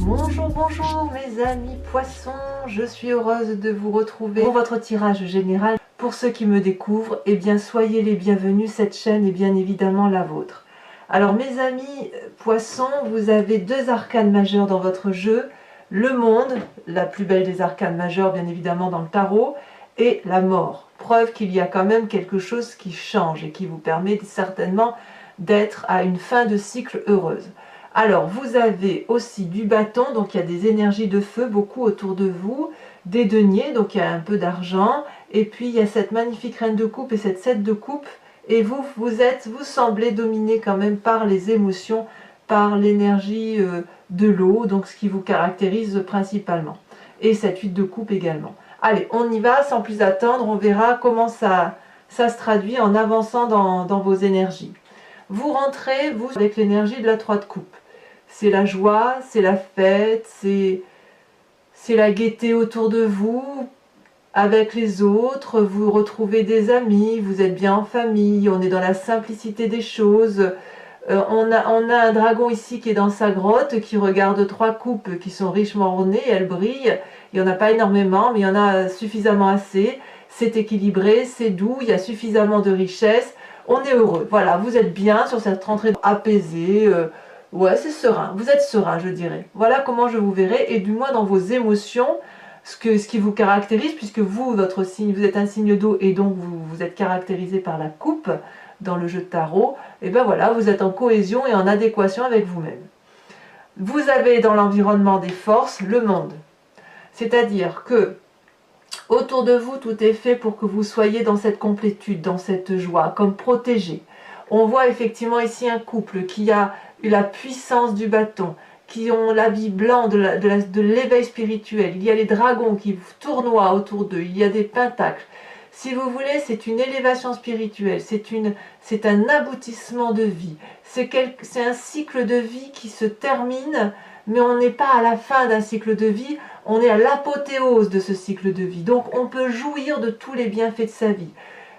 Bonjour, bonjour mes amis poissons, je suis heureuse de vous retrouver pour votre tirage général. Pour ceux qui me découvrent, eh bien soyez les bienvenus, cette chaîne est bien évidemment la vôtre. Alors mes amis poissons, vous avez deux arcanes majeures dans votre jeu, le monde, la plus belle des arcanes majeures bien évidemment dans le tarot, et la mort. Preuve qu'il y a quand même quelque chose qui change et qui vous permet certainement d'être à une fin de cycle heureuse. Alors, vous avez aussi du bâton, donc il y a des énergies de feu beaucoup autour de vous, des deniers, donc il y a un peu d'argent, et puis il y a cette magnifique reine de coupe et cette 7 de coupe, et vous semblez dominé quand même par les émotions, par l'énergie de l'eau, donc ce qui vous caractérise principalement, et cette 8 de coupe également. Allez, on y va, sans plus attendre, on verra comment ça se traduit en avançant dans vos énergies. Vous rentrez, vous, avec l'énergie de la 3 de coupe. C'est la joie, c'est la fête, c'est la gaieté autour de vous, avec les autres, vous retrouvez des amis, vous êtes bien en famille, on est dans la simplicité des choses. On a un dragon ici qui est dans sa grotte, qui regarde 3 coupes qui sont richement ornées, elles brillent. Il n'y en a pas énormément, mais il y en a suffisamment assez. C'est équilibré, c'est doux, il y a suffisamment de richesse. On est heureux, voilà, vous êtes bien sur cette rentrée apaisée, ouais, c'est serein, vous êtes serein, je dirais. Voilà comment je vous verrai, et du moins dans vos émotions, ce qui vous caractérise, puisque vous, votre signe, vous êtes un signe d'eau, et donc vous êtes caractérisé par la coupe dans le jeu de tarot, et bien voilà, vous êtes en cohésion et en adéquation avec vous-même. Vous avez dans l'environnement des forces le monde, c'est-à-dire que autour de vous, tout est fait pour que vous soyez dans cette complétude, dans cette joie, comme protégé. On voit effectivement ici un couple qui a eu la puissance du bâton, qui ont l'habit blanc de l'éveil spirituel. Il y a les dragons qui tournoient autour d'eux, il y a des pentacles. Si vous voulez, c'est une élévation spirituelle, c'est un aboutissement de vie. C'est un cycle de vie qui se termine, mais on n'est pas à la fin d'un cycle de vie, on est à l'apothéose de ce cycle de vie. Donc on peut jouir de tous les bienfaits de sa vie.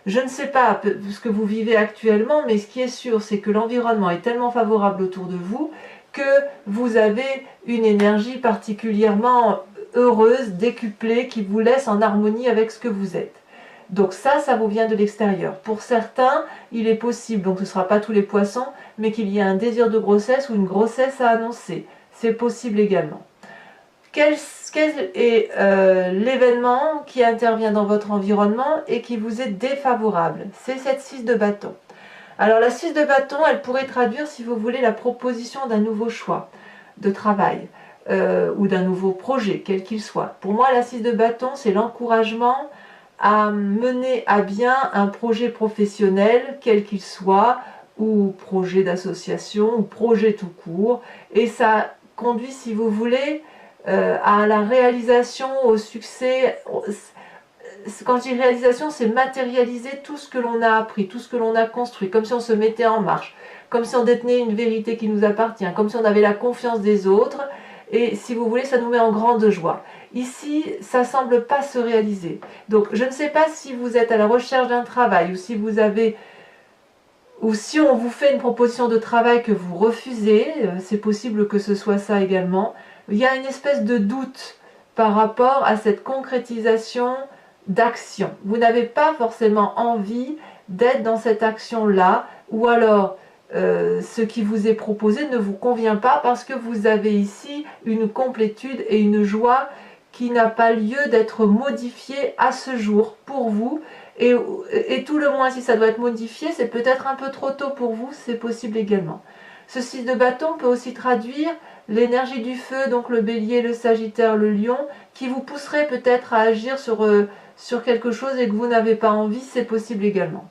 Je ne sais pas ce que vous vivez actuellement, mais ce qui est sûr, c'est que l'environnement est tellement favorable autour de vous que vous avez une énergie particulièrement heureuse, décuplée, qui vous laisse en harmonie avec ce que vous êtes. Donc ça vous vient de l'extérieur. Pour certains, il est possible, donc ce ne sera pas tous les poissons, mais qu'il y ait un désir de grossesse ou une grossesse à annoncer. C'est possible également. Quel est l'événement qui intervient dans votre environnement et qui vous est défavorable? C'est cette 6 de bâton. Alors la 6 de bâton, elle pourrait traduire, si vous voulez, la proposition d'un nouveau choix de travail ou d'un nouveau projet, quel qu'il soit. Pour moi, la 6 de bâton, c'est l'encouragement à mener à bien un projet professionnel, quel qu'il soit, ou projet d'association, ou projet tout court, et ça conduit, si vous voulez, à la réalisation, au succès. Quand je dis réalisation, c'est matérialiser tout ce que l'on a appris, tout ce que l'on a construit, comme si on se mettait en marche, comme si on détenait une vérité qui nous appartient, comme si on avait la confiance des autres, et si vous voulez, ça nous met en grande joie. Ici, ça ne semble pas se réaliser. Donc, je ne sais pas si vous êtes à la recherche d'un travail, ou si on vous fait une proposition de travail que vous refusez, c'est possible que ce soit ça également. Il y a une espèce de doute par rapport à cette concrétisation d'action. Vous n'avez pas forcément envie d'être dans cette action-là, ou alors ce qui vous est proposé ne vous convient pas parce que vous avez ici une complétude et une joie qui n'a pas lieu d'être modifiée à ce jour pour vous. Et tout le moins, si ça doit être modifié, c'est peut-être un peu trop tôt pour vous, c'est possible également. Ce 6 de bâton peut aussi traduire l'énergie du feu, donc le bélier, le sagittaire, le lion, qui vous pousserait peut-être à agir sur quelque chose et que vous n'avez pas envie, c'est possible également.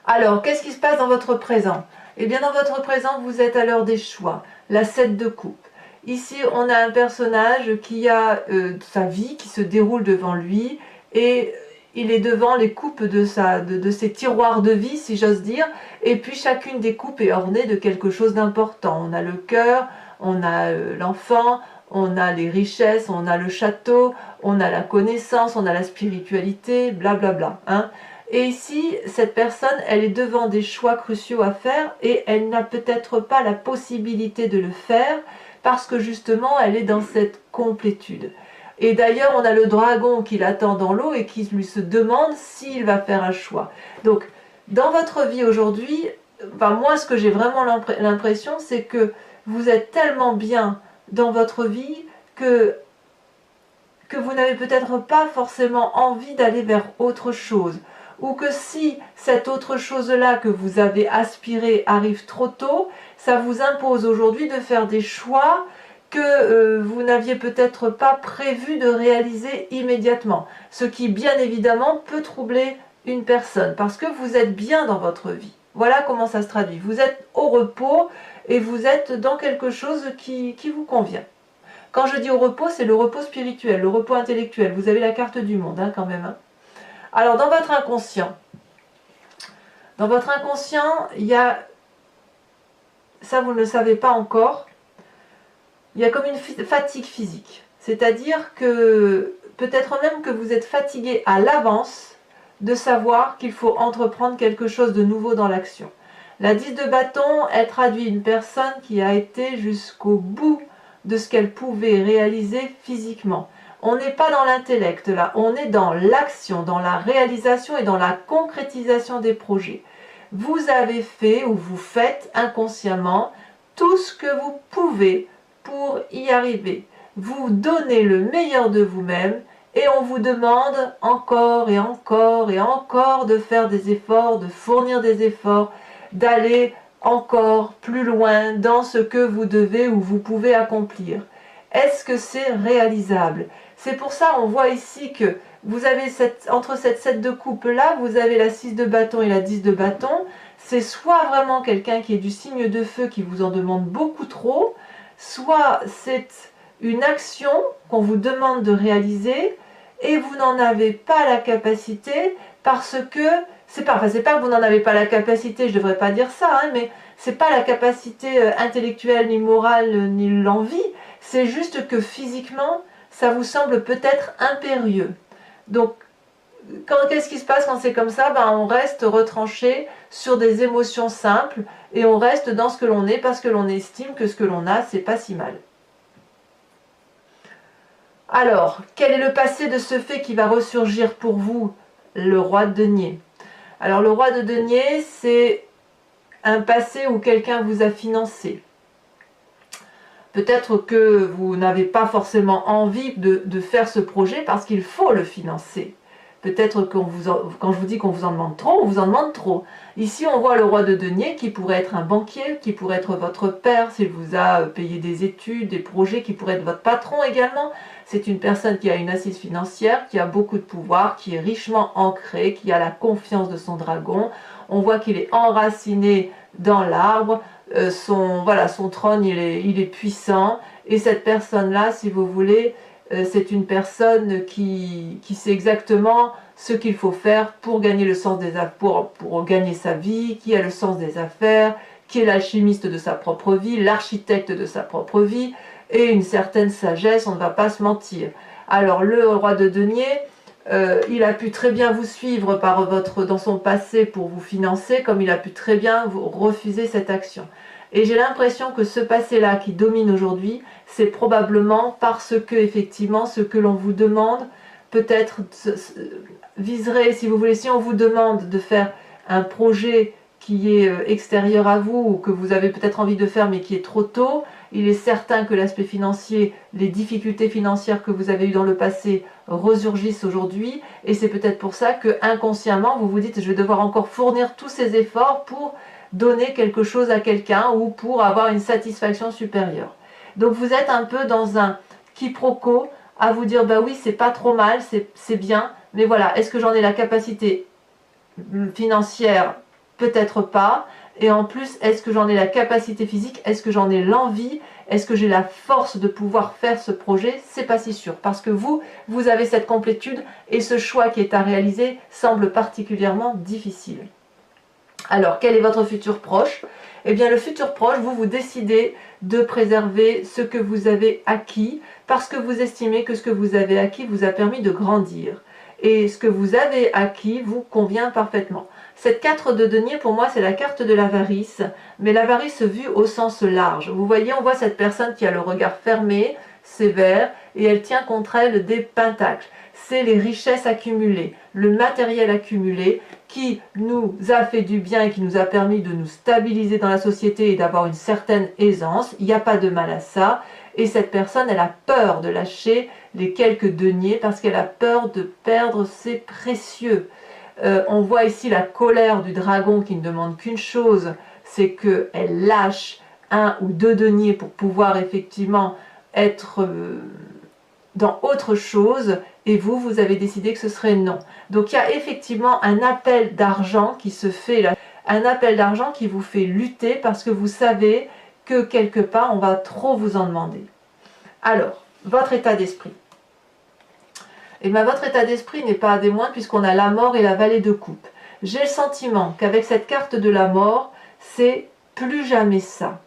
Alors, qu'est-ce qui se passe dans votre présent? Eh bien, dans votre présent, vous êtes à l'heure des choix, la 7 de coupe. Ici, on a un personnage qui a sa vie qui se déroule devant lui et il est devant les coupes de ses tiroirs de vie, si j'ose dire, et puis chacune des coupes est ornée de quelque chose d'important. On a le cœur, on a l'enfant, on a les richesses, on a le château, on a la connaissance, on a la spiritualité, blablabla. Hein. Et ici, cette personne, elle est devant des choix cruciaux à faire et elle n'a peut-être pas la possibilité de le faire parce que justement elle est dans cette complétude. Et d'ailleurs on a le dragon qui l'attend dans l'eau et qui lui se demande s'il va faire un choix. Donc dans votre vie aujourd'hui, enfin, moi ce que j'ai vraiment l'impression, c'est que vous êtes tellement bien dans votre vie que vous n'avez peut-être pas forcément envie d'aller vers autre chose. Ou que si cette autre chose-là que vous avez aspiré arrive trop tôt, ça vous impose aujourd'hui de faire des choix que vous n'aviez peut-être pas prévu de réaliser immédiatement. Ce qui, bien évidemment, peut troubler une personne, parce que vous êtes bien dans votre vie. Voilà comment ça se traduit. Vous êtes au repos et vous êtes dans quelque chose qui vous convient. Quand je dis au repos, c'est le repos spirituel, le repos intellectuel. Vous avez la carte du monde, hein, quand même. Hein. Alors, dans votre inconscient, il y a, ça vous ne le savez pas encore, il y a comme une fatigue physique. C'est-à-dire que peut-être même que vous êtes fatigué à l'avance de savoir qu'il faut entreprendre quelque chose de nouveau dans l'action. La 10 de bâton, elle traduit une personne qui a été jusqu'au bout de ce qu'elle pouvait réaliser physiquement. On n'est pas dans l'intellect là, on est dans l'action, dans la réalisation et dans la concrétisation des projets. Vous avez fait ou vous faites inconsciemment tout ce que vous pouvez pour y arriver. Vous donnez le meilleur de vous-même et on vous demande encore et encore et encore de faire des efforts, de fournir des efforts, d'aller encore plus loin dans ce que vous devez ou vous pouvez accomplir. Est-ce que c'est réalisable? C'est pour ça on voit ici que vous avez entre cette 7 de coupe là, vous avez la 6 de bâton et la 10 de bâton. C'est soit vraiment quelqu'un qui est du signe de feu qui vous en demande beaucoup trop, soit c'est une action qu'on vous demande de réaliser et vous n'en avez pas la capacité parce que c'est pas que vous n'en avez pas la capacité, je devrais pas dire ça, hein, mais c'est pas la capacité intellectuelle ni morale ni l'envie, c'est juste que physiquement ça vous semble peut-être impérieux. Donc qu'est-ce qui se passe quand c'est comme ça? On reste retranché sur des émotions simples et on reste dans ce que l'on est parce que l'on estime que ce que l'on a c'est pas si mal. Alors, quel est le passé de ce fait qui va ressurgir pour vous? Le roi de denier. Alors le roi de denier, c'est un passé où quelqu'un vous a financé. Peut-être que vous n'avez pas forcément envie de faire ce projet parce qu'il faut le financer. Peut-être que quand je vous dis qu'on vous en demande trop, on vous en demande trop. Ici, on voit le roi de denier qui pourrait être un banquier, qui pourrait être votre père s'il vous a payé des études, des projets, qui pourrait être votre patron également. C'est une personne qui a une assise financière, qui a beaucoup de pouvoir, qui est richement ancrée, qui a la confiance de son dragon. On voit qu'il est enraciné dans l'arbre. Son trône, il est puissant. Et cette personne-là, si vous voulez, c'est une personne qui sait exactement ce qu'il faut faire pour gagner le sens des affaires, pour gagner sa vie, qui a le sens des affaires, qui est l'alchimiste de sa propre vie, l'architecte de sa propre vie, et une certaine sagesse, on ne va pas se mentir. Alors le roi de denier, il a pu très bien vous suivre dans son passé pour vous financer, comme il a pu très bien vous refuser cette action. Et j'ai l'impression que ce passé-là qui domine aujourd'hui, c'est probablement parce que, effectivement, ce que l'on vous demande, peut-être viserait, si vous voulez, si on vous demande de faire un projet qui est extérieur à vous, ou que vous avez peut-être envie de faire, mais qui est trop tôt, il est certain que l'aspect financier, les difficultés financières que vous avez eues dans le passé resurgissent aujourd'hui, et c'est peut-être pour ça que, inconsciemment, vous vous dites, je vais devoir encore fournir tous ces efforts pour donner quelque chose à quelqu'un ou pour avoir une satisfaction supérieure. Donc vous êtes un peu dans un quiproquo à vous dire, bah oui, c'est pas trop mal, c'est bien, mais voilà, est-ce que j'en ai la capacité financière? Peut-être pas. Et en plus, est-ce que j'en ai la capacité physique? Est-ce que j'en ai l'envie? Est-ce que j'ai la force de pouvoir faire ce projet? C'est pas si sûr, parce que vous avez cette complétude et ce choix qui est à réaliser semble particulièrement difficile. Alors, quel est votre futur proche? Eh bien, le futur proche, vous décidez de préserver ce que vous avez acquis parce que vous estimez que ce que vous avez acquis vous a permis de grandir. et ce que vous avez acquis vous convient parfaitement. Cette carte de denier, pour moi, c'est la carte de l'avarice, mais l'avarice vue au sens large. Vous voyez, on voit cette personne qui a le regard fermé, sévère, et elle tient contre elle des pentacles. C'est les richesses accumulées, le matériel accumulé qui nous a fait du bien et qui nous a permis de nous stabiliser dans la société et d'avoir une certaine aisance. Il n'y a pas de mal à ça. Et cette personne, elle a peur de lâcher les quelques deniers parce qu'elle a peur de perdre ses précieux. On voit ici la colère du dragon qui ne demande qu'une chose, c'est qu'elle lâche 1 ou 2 deniers pour pouvoir effectivement être dans autre chose, et vous avez décidé que ce serait non. Donc il y a effectivement un appel d'argent qui se fait là, un appel d'argent qui vous fait lutter parce que vous savez que quelque part on va trop vous en demander. Alors, votre état d'esprit. Et bien votre état d'esprit n'est pas des moindres puisqu'on a la mort et la vallée de coupe. J'ai le sentiment qu'avec cette carte de la mort, c'est plus jamais ça.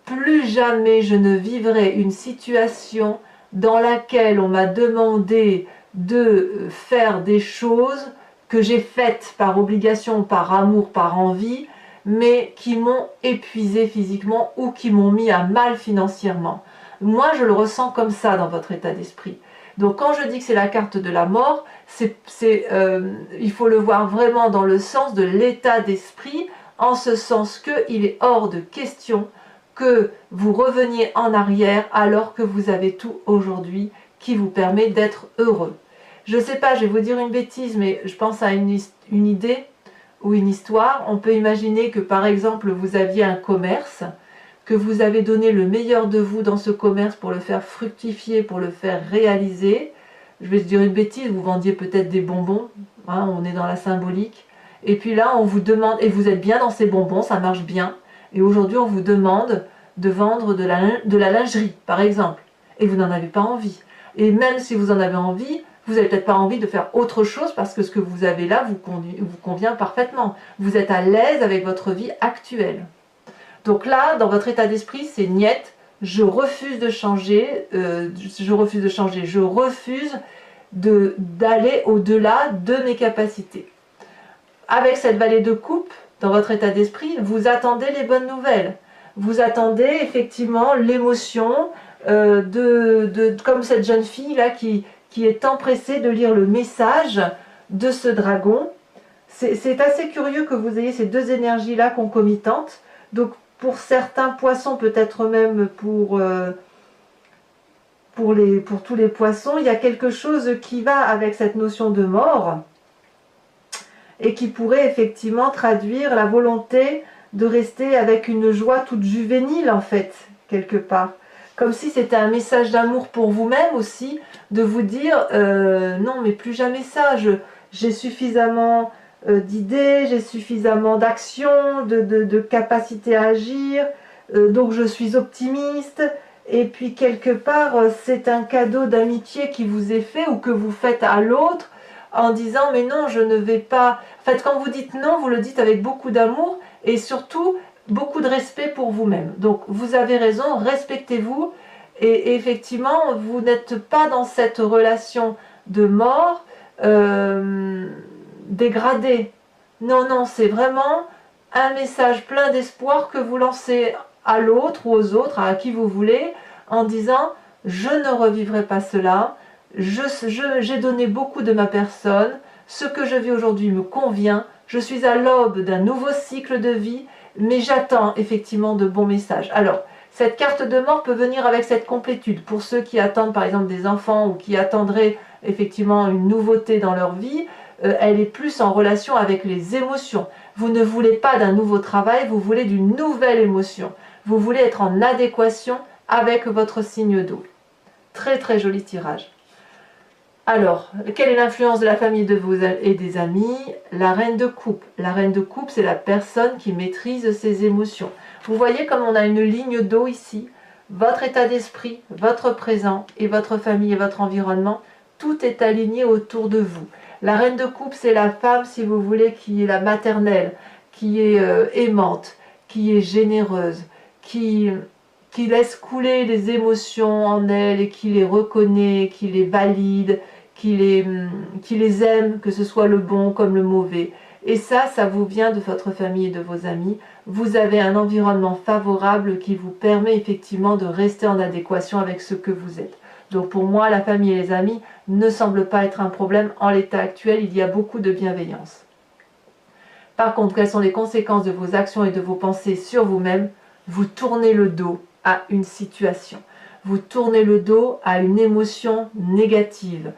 Plus jamais je ne vivrai une situation dans laquelle on m'a demandé de faire des choses que j'ai faites par obligation, par amour, par envie, mais qui m'ont épuisé physiquement ou qui m'ont mis à mal financièrement. Moi, je le ressens comme ça dans votre état d'esprit. Donc quand je dis que c'est la carte de la mort, il faut le voir vraiment dans le sens de l'état d'esprit, en ce sens qu'il est hors de question que vous reveniez en arrière alors que vous avez tout aujourd'hui qui vous permet d'être heureux. Je ne sais pas, je vais vous dire une bêtise, mais je pense à une idée ou une histoire. On peut imaginer que par exemple vous aviez un commerce, que vous avez donné le meilleur de vous dans ce commerce pour le faire fructifier, pour le faire réaliser. Je vais te dire une bêtise, vous vendiez peut-être des bonbons, hein, on est dans la symbolique, et puis là on vous demande, et vous êtes bien dans ces bonbons, ça marche bien, et aujourd'hui on vous demande de vendre de la lingerie par exemple, et vous n'en avez pas envie. Et même si vous en avez envie, vous n'avez peut-être pas envie de faire autre chose parce que ce que vous avez là vous convient parfaitement. Vous êtes à l'aise avec votre vie actuelle. Donc là, dans votre état d'esprit, c'est niet, je refuse de changer, je refuse d'aller au-delà de mes capacités. Avec cette vallée de coupe, dans votre état d'esprit, vous attendez les bonnes nouvelles. Vous attendez effectivement l'émotion, comme cette jeune fille là qui est empressée de lire le message de ce dragon. C'est assez curieux que vous ayez ces deux énergies là concomitantes. Donc pour certains poissons, peut-être même pour tous les poissons, il y a quelque chose qui va avec cette notion de mort et qui pourrait effectivement traduire la volonté de rester avec une joie toute juvénile en fait, quelque part. Comme si c'était un message d'amour pour vous-même aussi, de vous dire non mais plus jamais ça, j'ai suffisamment d'idées, j'ai suffisamment d'actions, de capacité à agir, donc je suis optimiste, et puis quelque part c'est un cadeau d'amitié qui vous est fait ou que vous faites à l'autre en disant mais non je ne vais pas, en fait quand vous dites non vous le dites avec beaucoup d'amour et surtout beaucoup de respect pour vous-même. Donc vous avez raison, respectez-vous et effectivement vous n'êtes pas dans cette relation de mort dégradée. Non, non, c'est vraiment un message plein d'espoir que vous lancez à l'autre ou aux autres, à qui vous voulez, en disant je ne revivrai pas cela, j'ai donné beaucoup de ma personne, ce que je vis aujourd'hui me convient, je suis à l'aube d'un nouveau cycle de vie, mais j'attends effectivement de bons messages. Alors, cette carte de mort peut venir avec cette complétude. Pour ceux qui attendent par exemple des enfants ou qui attendraient effectivement une nouveauté dans leur vie, elle est plus en relation avec les émotions. Vous ne voulez pas d'un nouveau travail, vous voulez d'une nouvelle émotion. Vous voulez être en adéquation avec votre signe d'eau. Très très joli tirage. Alors, quelle est l'influence de la famille et des amis? La reine de coupe. La reine de coupe, c'est la personne qui maîtrise ses émotions. Vous voyez comme on a une ligne d'eau ici. Votre état d'esprit, votre présent et votre famille et votre environnement, tout est aligné autour de vous. La reine de coupe, c'est la femme, si vous voulez, qui est la maternelle, qui est aimante, qui est généreuse, qui laisse couler les émotions en elle et qui les reconnaît, qui les valide, qui les aime, que ce soit le bon comme le mauvais. Et ça vous vient de votre famille et de vos amis. Vous avez un environnement favorable qui vous permet effectivement de rester en adéquation avec ce que vous êtes. Donc pour moi, la famille et les amis ne semblent pas être un problème. En l'état actuel, il y a beaucoup de bienveillance. Par contre, quelles sont les conséquences de vos actions et de vos pensées sur vous-même? Vous tournez le dos à une situation. Vous tournez le dos à une émotion négative.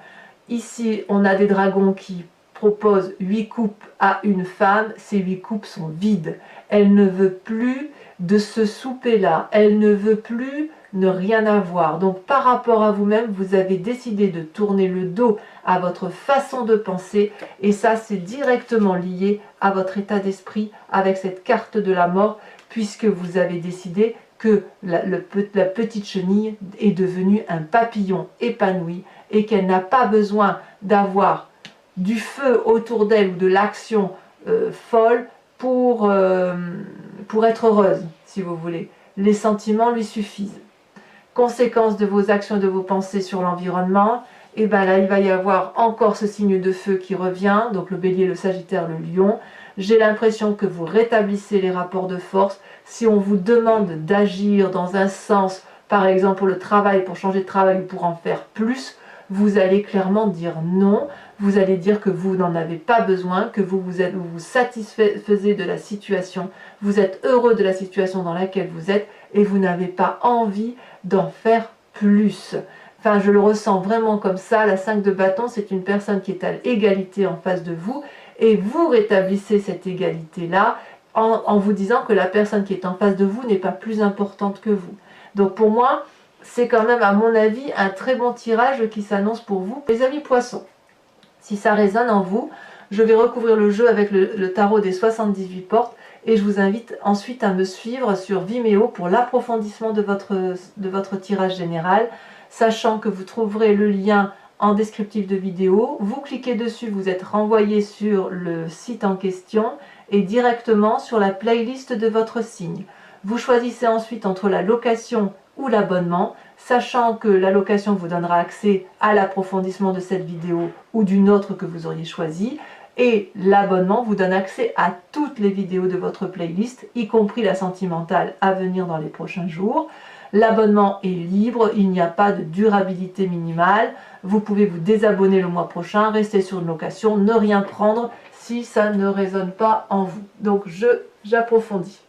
Ici, on a des dragons qui proposent 8 coupes à une femme. Ces 8 coupes sont vides. Elle ne veut plus de ce souper-là. Elle ne veut plus ne rien avoir. Donc, par rapport à vous-même, vous avez décidé de tourner le dos à votre façon de penser. Et ça, c'est directement lié à votre état d'esprit avec cette carte de la mort, puisque vous avez décidé que la petite chenille est devenue un papillon épanoui et qu'elle n'a pas besoin d'avoir du feu autour d'elle ou de l'action folle pour être heureuse, si vous voulez. Les sentiments lui suffisent. Conséquence de vos actions et de vos pensées sur l'environnement, et bien là, il va y avoir encore ce signe de feu qui revient, donc le bélier, le sagittaire, le lion. J'ai l'impression que vous rétablissez les rapports de force. Si on vous demande d'agir dans un sens, par exemple pour le travail, pour changer de travail ou pour en faire plus, vous allez clairement dire non. Vous allez dire que vous n'en avez pas besoin, que vous vous satisfaisez de la situation, vous êtes heureux de la situation dans laquelle vous êtes et vous n'avez pas envie d'en faire plus. Enfin, je le ressens vraiment comme ça. La 5 de bâton, c'est une personne qui est à l'égalité en face de vous et vous rétablissez cette égalité-là en vous disant que la personne qui est en face de vous n'est pas plus importante que vous. Donc pour moi, c'est quand même à mon avis un très bon tirage qui s'annonce pour vous. Les amis poissons, si ça résonne en vous, je vais recouvrir le jeu avec le tarot des 78 portes et je vous invite ensuite à me suivre sur Vimeo pour l'approfondissement de votre tirage général, sachant que vous trouverez le lien en descriptif de vidéo. Vous cliquez dessus, vous êtes renvoyé sur le site en question et directement sur la playlist de votre signe. Vous choisissez ensuite entre la location ou l'abonnement, sachant que la location vous donnera accès à l'approfondissement de cette vidéo ou d'une autre que vous auriez choisie, et l'abonnement vous donne accès à toutes les vidéos de votre playlist, y compris la sentimentale à venir dans les prochains jours. L'abonnement est libre, il n'y a pas de durabilité minimale, vous pouvez vous désabonner le mois prochain, rester sur une location, ne rien prendre si ça ne résonne pas en vous. Donc j'approfondis.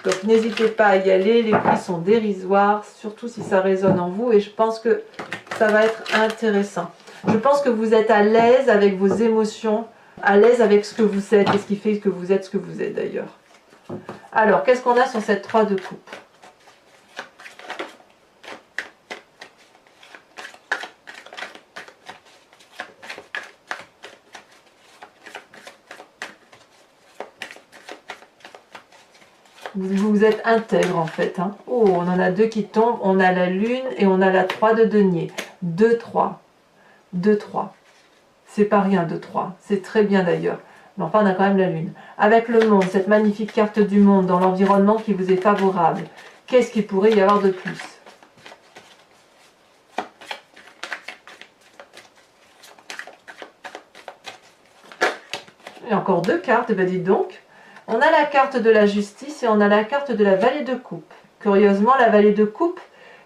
Donc n'hésitez pas à y aller, les prix sont dérisoires, surtout si ça résonne en vous et je pense que ça va être intéressant. Je pense que vous êtes à l'aise avec vos émotions, à l'aise avec ce que vous êtes et ce qui fait que vous êtes ce que vous êtes d'ailleurs. Alors, qu'est-ce qu'on a sur cette 3 de coupe? Vous êtes intègre en fait. Hein. Oh, on en a deux qui tombent. On a la lune et on a la 3 de denier. 2, 3. 2, 3. C'est pas rien, 2, 3. C'est très bien d'ailleurs. Mais enfin, on a quand même la lune. Avec le monde, cette magnifique carte du monde dans l'environnement qui vous est favorable. Qu'est-ce qu'il pourrait y avoir de plus? Il y a encore deux cartes, ben dites donc. On a la carte de la justice et on a la carte de la vallée de coupe. Curieusement, la vallée de coupe,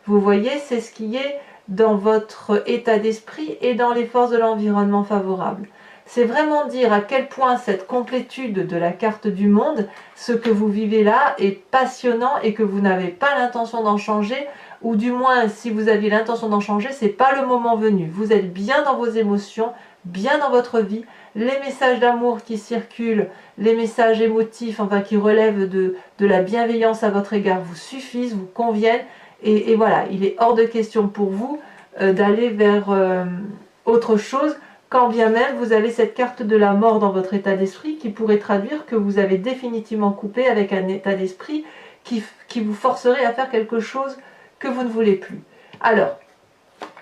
vous voyez, c'est ce qui est dans votre état d'esprit et dans les forces de l'environnement favorable. C'est vraiment dire à quel point cette complétude de la carte du monde, ce que vous vivez là, est passionnant et que vous n'avez pas l'intention d'en changer, ou du moins, si vous aviez l'intention d'en changer, c'est pas le moment venu. Vous êtes bien dans vos émotions, bien dans votre vie. Les messages d'amour qui circulent, les messages émotifs, enfin qui relèvent de la bienveillance à votre égard vous suffisent, vous conviennent. Et voilà, il est hors de question pour vous d'aller vers autre chose, quand bien même vous avez cette carte de la mort dans votre état d'esprit qui pourrait traduire que vous avez définitivement coupé avec un état d'esprit qui vous forcerait à faire quelque chose que vous ne voulez plus. Alors,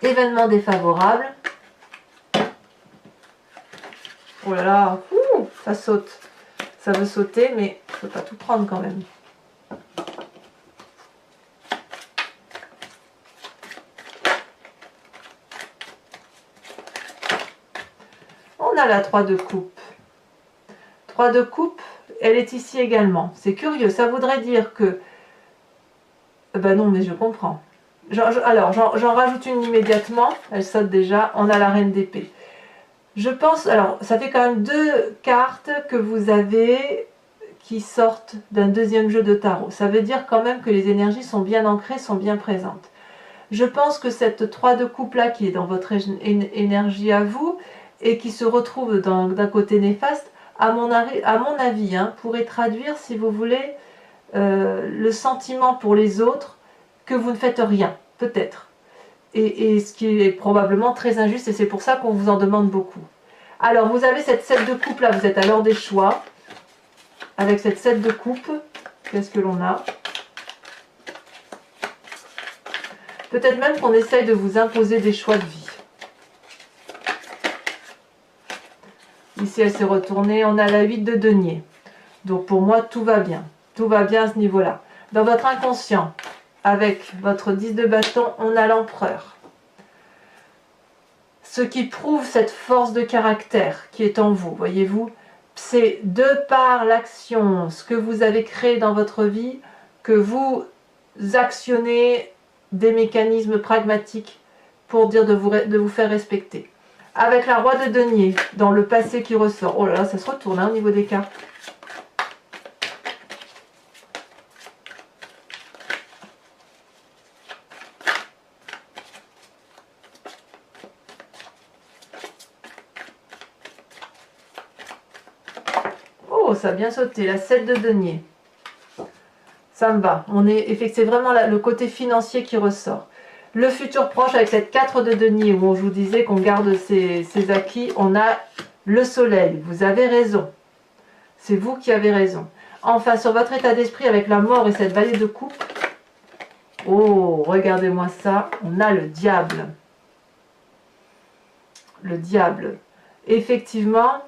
Événement défavorable. Oh là là, ça saute. Ça veut sauter, mais il ne faut pas tout prendre quand même. On a la 3 de coupe. 3 de coupe, elle est ici également. C'est curieux, ça voudrait dire que... Ben non, mais je comprends. Alors, j'en rajoute une immédiatement. Elle saute déjà. On a la reine d'épée. Je pense... Alors, ça fait quand même 2 cartes que vous avez qui sortent d'un deuxième jeu de tarot. Ça veut dire quand même que les énergies sont bien ancrées, sont bien présentes. Je pense que cette 3 de coupe là qui est dans votre énergie à vous et qui se retrouve d'un côté néfaste, à mon avis, hein, pourrait traduire, si vous voulez, le sentiment pour les autres que vous ne faites rien, peut-être. Et ce qui est probablement très injuste, et c'est pour ça qu'on vous en demande beaucoup. Alors, vous avez cette 7 de coupe là, vous êtes à l'heure des choix. Avec cette 7 de coupe, qu'est-ce que l'on a? Peut-être même qu'on essaye de vous imposer des choix de vie. Ici, elle s'est retournée. On a la 8 de denier. Donc, pour moi, tout va bien. Tout va bien à ce niveau-là. Dans votre inconscient, avec votre 10 de bâton, on a l'empereur. Ce qui prouve cette force de caractère qui est en vous, voyez-vous, c'est de par l'action, ce que vous avez créé dans votre vie, que vous actionnez des mécanismes pragmatiques pour dire de vous faire respecter. Avec la roi de denier, dans le passé qui ressort. Oh là là, ça se retourne hein, au niveau des cartes. Oh, ça a bien sauté, la 7 de denier. Ça me va. C'est vraiment le côté financier qui ressort. Le futur proche avec cette 4 de denier où je vous disais qu'on garde ses acquis, on a le soleil. Vous avez raison. C'est vous qui avez raison. Enfin, sur votre état d'esprit avec la mort et cette vallée de coupe, oh, regardez-moi ça, on a le diable. Le diable. Effectivement,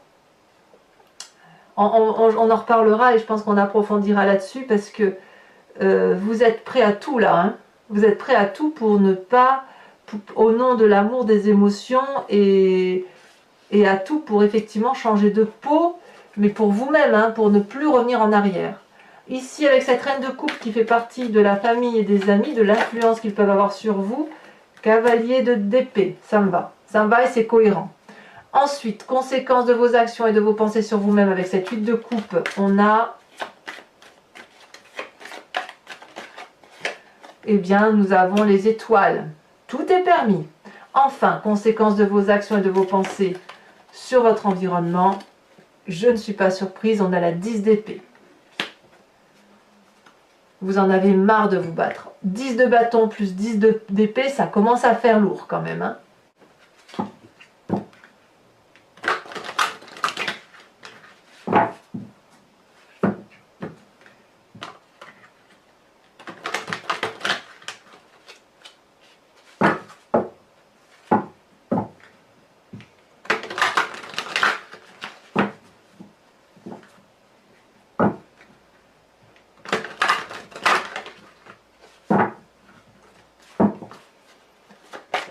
on en reparlera et je pense qu'on approfondira là-dessus parce que vous êtes prêt à tout là, hein. Vous êtes prêt à tout pour ne pas, au nom de l'amour, des émotions et à tout pour effectivement changer de peau, mais pour vous-même, hein, pour ne plus revenir en arrière. Ici, avec cette reine de coupe qui fait partie de la famille et des amis, de l'influence qu'ils peuvent avoir sur vous, cavalier d'épée, ça me va. Ça me va et c'est cohérent. Ensuite, conséquence de vos actions et de vos pensées sur vous-même avec cette 8 de coupe, on a... Eh bien, nous avons les étoiles. Tout est permis. Enfin, conséquence de vos actions et de vos pensées sur votre environnement, je ne suis pas surprise, on a la 10 d'épée. Vous en avez marre de vous battre. 10 de bâton plus 10 d'épée, ça commence à faire lourd quand même, hein.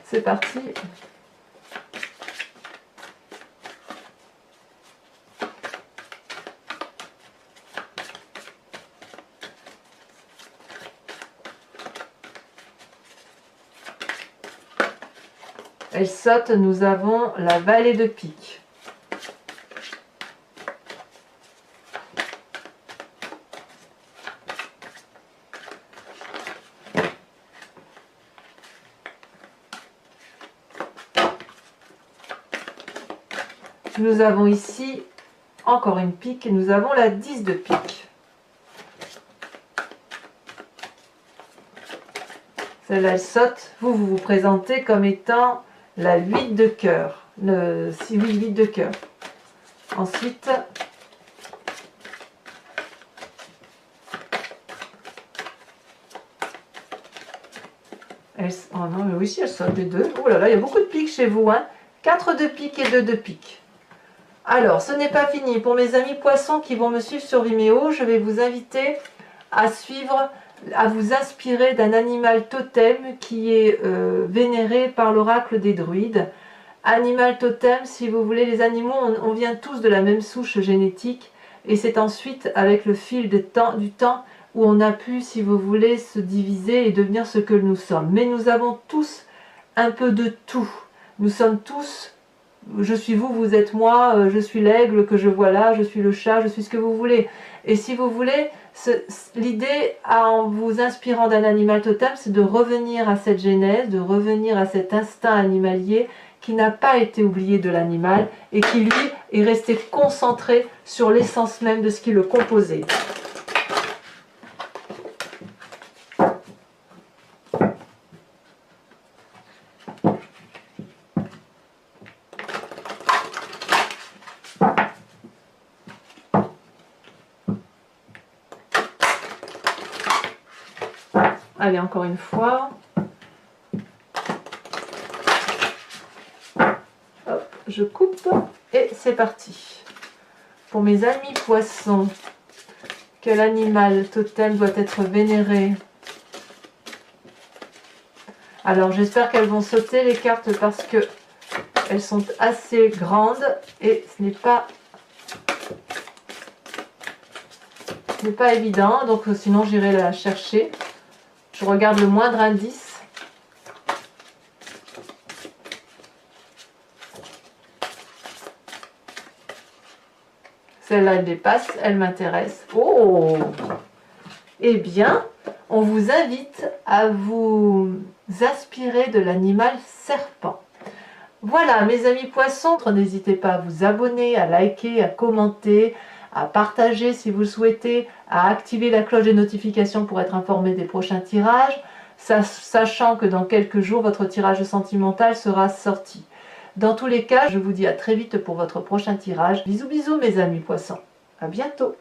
C'est parti. Elle saute, nous avons la vallée de pique. Nous avons ici encore une pique et nous avons la 10 de pique. Celle-là, elle saute. Vous vous présentez comme étant la 8 de cœur. Le 8 de cœur. Ensuite, Oh non, mais oui, si elles sautent les deux. Oh là là, il y a beaucoup de piques chez vous, hein. 4 de pique et 2 de pique. Alors, ce n'est pas fini. Pour mes amis poissons qui vont me suivre sur Vimeo, je vais vous inviter à suivre, à vous inspirer d'un animal totem qui est vénéré par l'oracle des druides. Animal totem, si vous voulez, les animaux, on vient tous de la même souche génétique et c'est ensuite avec le fil du temps où on a pu, si vous voulez, se diviser et devenir ce que nous sommes. Mais nous avons tous un peu de tout. Nous sommes tous, je suis vous, vous êtes moi, je suis l'aigle que je vois là, je suis le chat, je suis ce que vous voulez. Et si vous voulez, l'idée en vous inspirant d'un animal totem, c'est de revenir à cette genèse, de revenir à cet instinct animalier qui n'a pas été oublié de l'animal et qui lui est resté concentré sur l'essence même de ce qui le composait. Allez, encore une fois. Hop, je coupe et c'est parti. Pour mes amis poissons, quel animal totem doit être vénéré? Alors, j'espère qu'elles vont sauter les cartes parce que elles sont assez grandes et ce n'est pas évident. Donc, sinon, j'irai la chercher. Je regarde le moindre indice. Celle-là, elle dépasse, elle m'intéresse. Oh! Eh bien, on vous invite à vous inspirer de l'animal serpent. Voilà, mes amis poissons, n'hésitez pas à vous abonner, à liker, à commenter, à partager si vous le souhaitez, à activer la cloche des notifications pour être informé des prochains tirages, sachant que dans quelques jours, votre tirage sentimental sera sorti. Dans tous les cas, je vous dis à très vite pour votre prochain tirage. Bisous bisous mes amis poissons, à bientôt.